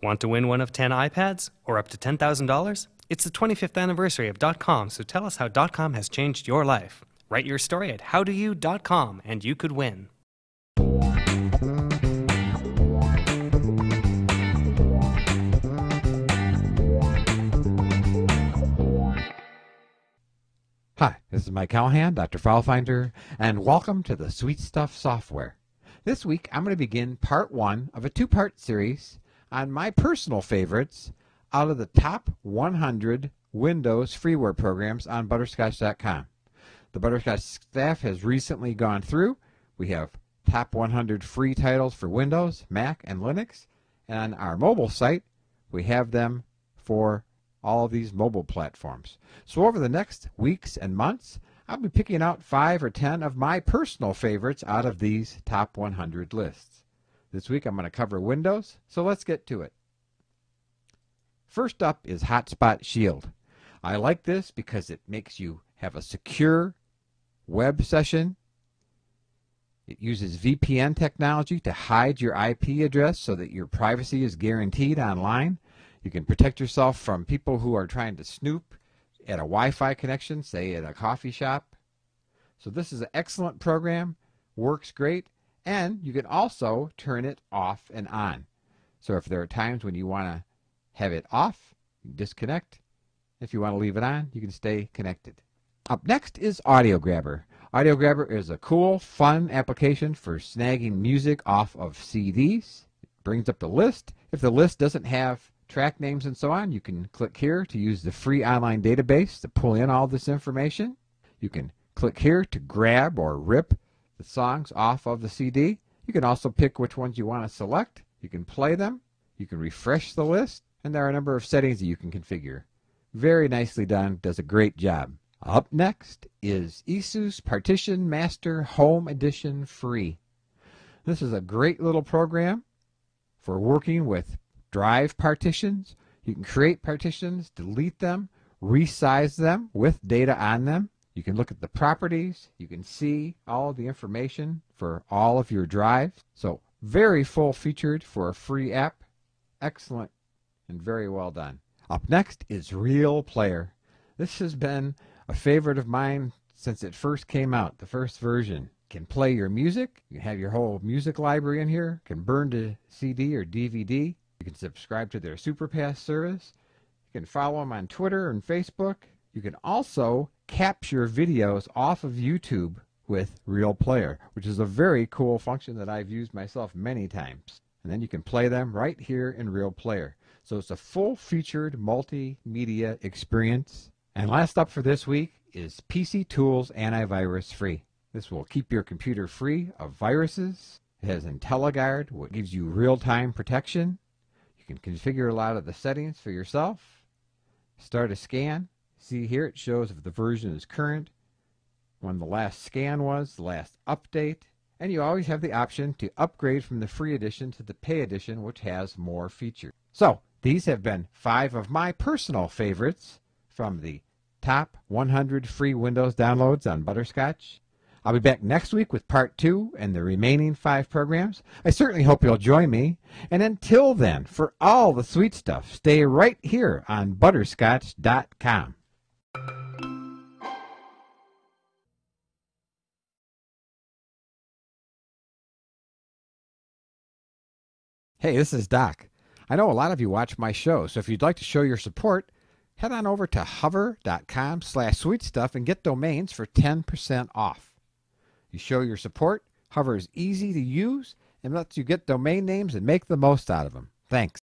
Want to win one of 10 iPads or up to $10,000? It's the 25th anniversary of .com, so tell us how .com has changed your life. Write your story at howdoyou.com and you could win. Hi, this is Mike Callahan, Dr. FileFinder, and welcome to the Sweet Stuff Software. This week, I'm going to begin part one of a two-part series on my personal favorites out of the top 100 Windows freeware programs on Butterscotch.com. The Butterscotch staff has recently gone through. We have top 100 free titles for Windows, Mac, and Linux. And on our mobile site, we have them for all of these mobile platforms. So over the next weeks and months, I'll be picking out 5 or 10 of my personal favorites out of these top 100 lists. This week I'm going to cover Windows, so let's get to it. First up is Hotspot Shield. I like this because it makes you have a secure web session. It uses VPN technology to hide your IP address so that your privacy is guaranteed online. You can protect yourself from people who are trying to snoop at a Wi-Fi connection, say at a coffee shop. So this is an excellent program, works great, and you can also turn it off and on. So if there are times when you want to have it off, you disconnect. If you want to leave it on, you can stay connected. Up next is AudioGrabber. AudioGrabber is a cool, fun application for snagging music off of CDs. It brings up the list. If the list doesn't have track names and so on, you can click here to use the free online database to pull in all this information. You can click here to grab or rip the songs off of the CD. You can also pick which ones you want to select. You can play them. You can refresh the list. And there are a number of settings that you can configure. Very nicely done. Does a great job. Up next is ASUS Partition Master Home Edition Free. This is a great little program for working with drive partitions. You can create partitions, delete them, resize them with data on them. You can look at the properties. You can see all of the information for all of your drives. So very full featured for a free app. Excellent and very well done. Up next is RealPlayer. This has been a favorite of mine since it first came out, the first version. You can play your music. You can have your whole music library in here. You can burn to CD or DVD. You can subscribe to their SuperPass service. You can follow them on Twitter and Facebook. You can also capture videos off of YouTube with RealPlayer, which is a very cool function that I've used myself many times. And then you can play them right here in RealPlayer. So it's a full-featured multimedia experience. And last up for this week is PC Tools Antivirus Free. This will keep your computer free of viruses. It has IntelliGuard, which gives you real-time protection. You can configure a lot of the settings for yourself. Start a scan. See here it shows if the version is current, when the last scan was, the last update. And you always have the option to upgrade from the free edition to the pay edition, which has more features. So these have been 5 of my personal favorites from the top 100 free Windows downloads on Butterscotch. I'll be back next week with part 2 and the remaining 5 programs. I certainly hope you'll join me. And until then, for all the sweet stuff, stay right here on Butterscotch.com. Hey, this is Doc. I know a lot of you watch my show, so if you'd like to show your support, head on over to hover.com/sweetstuff and get domains for 10% off. You show your support. Hover is easy to use and lets you get domain names and make the most out of them. Thanks.